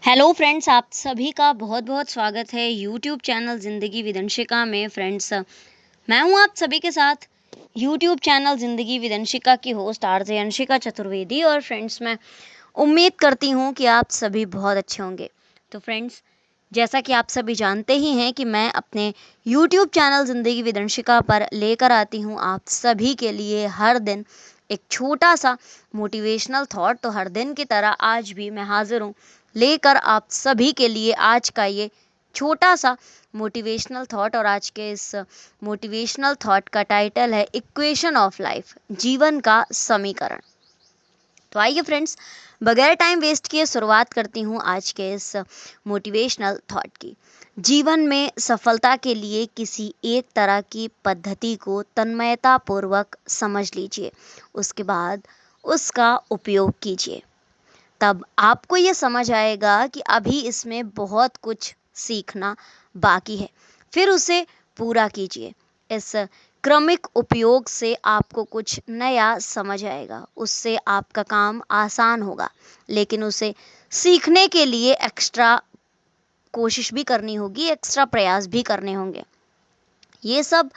Hello friends, आप सभी का बहुत बहुत स्वागत है यूट्यूब चैनल ज़िंदगी विदंशिका में। फ्रेंड्स, मैं हूं आप सभी के साथ यूट्यूब चैनल ज़िंदगी विदंशिका की होस्ट आरजे अंशिका चतुर्वेदी। और फ्रेंड्स, मैं उम्मीद करती हूं कि आप सभी बहुत अच्छे होंगे। तो फ्रेंड्स, जैसा कि आप सभी जानते ही हैं कि मैं अपने यूट्यूब चैनल ज़िंदगी विदंशिका पर लेकर आती हूं आप सभी के लिए हर दिन एक छोटा सा मोटिवेशनल थॉट। तो हर दिन की तरह आज भी मैं हाजिर हूं लेकर आप सभी के लिए आज का ये छोटा सा मोटिवेशनल थॉट। और आज के इस मोटिवेशनल थॉट का टाइटल है इक्वेशन ऑफ लाइफ, जीवन का समीकरण। तो आइए फ्रेंड्स, बगैर टाइम वेस्ट किए शुरुआत करती हूँ आज के इस मोटिवेशनल थॉट की। जीवन में सफलता के लिए किसी एक तरह की पद्धति को तन्मयता पूर्वक समझ लीजिए, उसके बाद उसका उपयोग कीजिए। तब आपको ये समझ आएगा कि अभी इसमें बहुत कुछ सीखना बाकी है। फिर उसे पूरा कीजिए। इस क्रमिक उपयोग से आपको कुछ नया समझ आएगा, उससे आपका काम आसान होगा। लेकिन उसे सीखने के लिए एक्स्ट्रा कोशिश भी करनी होगी, एक्स्ट्रा प्रयास भी करने होंगे। ये सब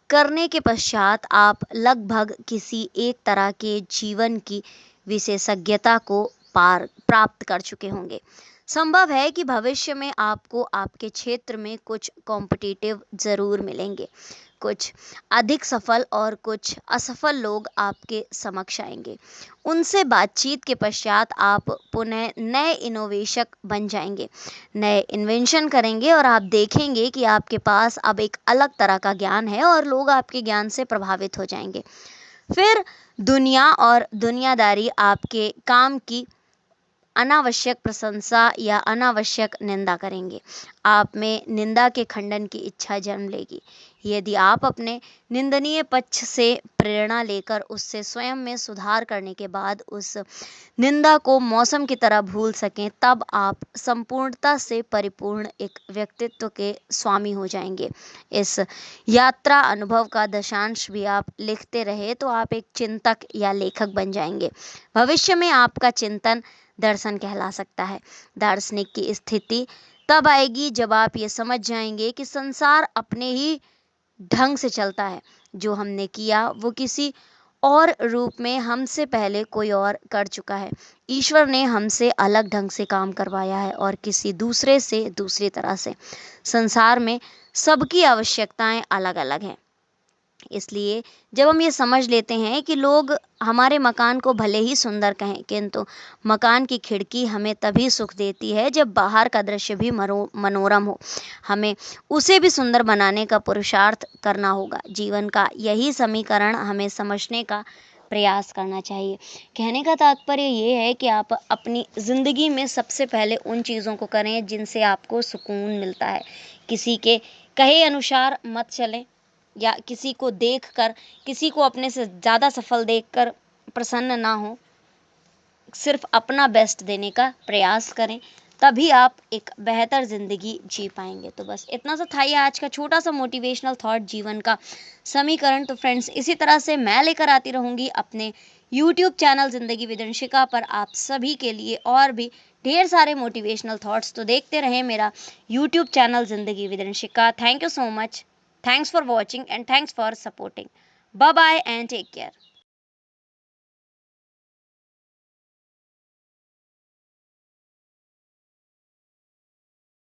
करने के पश्चात आप लगभग किसी एक तरह के जीवन की विशेषज्ञता को पार प्राप्त कर चुके होंगे। संभव है कि भविष्य में आपको आपके क्षेत्र में कुछ कॉम्पिटिटिव ज़रूर मिलेंगे। कुछ अधिक सफल और कुछ असफल लोग आपके समक्ष आएंगे। उनसे बातचीत के पश्चात आप पुनः नए इनोवेशक बन जाएंगे, नए इन्वेंशन करेंगे और आप देखेंगे कि आपके पास अब एक अलग तरह का ज्ञान है और लोग आपके ज्ञान से प्रभावित हो जाएंगे। फिर दुनिया और दुनियादारी आपके काम की अनावश्यक प्रशंसा या अनावश्यक निंदा करेंगे। आप में निंदा के खंडन की इच्छा जन्म लेगी। यदि आप अपने निंदनीय पक्ष से प्रेरणा लेकर उससे स्वयं में सुधार करने के बाद उस निंदा को मौसम की तरह भूल सकें, तब आप संपूर्णता से परिपूर्ण एक व्यक्तित्व के स्वामी हो जाएंगे। इस यात्रा अनुभव का दशांश भी आप लिखते रहे तो आप एक चिंतक या लेखक बन जाएंगे। भविष्य में आपका चिंतन दर्शन कहला सकता है। दार्शनिक की स्थिति तब आएगी जब आप ये समझ जाएंगे कि संसार अपने ही ढंग से चलता है। जो हमने किया वो किसी और रूप में हमसे पहले कोई और कर चुका है। ईश्वर ने हमसे अलग ढंग से काम करवाया है और किसी दूसरे से दूसरी तरह से। संसार में सबकी आवश्यकताएं अलग अलग हैं। इसलिए जब हम ये समझ लेते हैं कि लोग हमारे मकान को भले ही सुंदर कहें, किंतु मकान की खिड़की हमें तभी सुख देती है जब बाहर का दृश्य भी मनोरम हो। हमें उसे भी सुंदर बनाने का पुरुषार्थ करना होगा। जीवन का यही समीकरण हमें समझने का प्रयास करना चाहिए। कहने का तात्पर्य ये है कि आप अपनी ज़िंदगी में सबसे पहले उन चीज़ों को करें जिनसे आपको सुकून मिलता है। किसी के कहे अनुसार मत चलें या किसी को देखकर, किसी को अपने से ज़्यादा सफल देखकर प्रसन्न ना हो। सिर्फ अपना बेस्ट देने का प्रयास करें, तभी आप एक बेहतर ज़िंदगी जी पाएंगे। तो बस इतना सा था ये आज का छोटा सा मोटिवेशनल थॉट, जीवन का समीकरण। तो फ्रेंड्स, इसी तरह से मैं लेकर आती रहूँगी अपने यूट्यूब चैनल ज़िंदगी विदंशिका पर आप सभी के लिए और भी ढेर सारे मोटिवेशनल थॉट्स। तो देखते रहें मेरा यूट्यूब चैनल ज़िंदगी विदंशिका। Thank you so much. Thanks for watching and thanks for supporting. Bye bye and take care.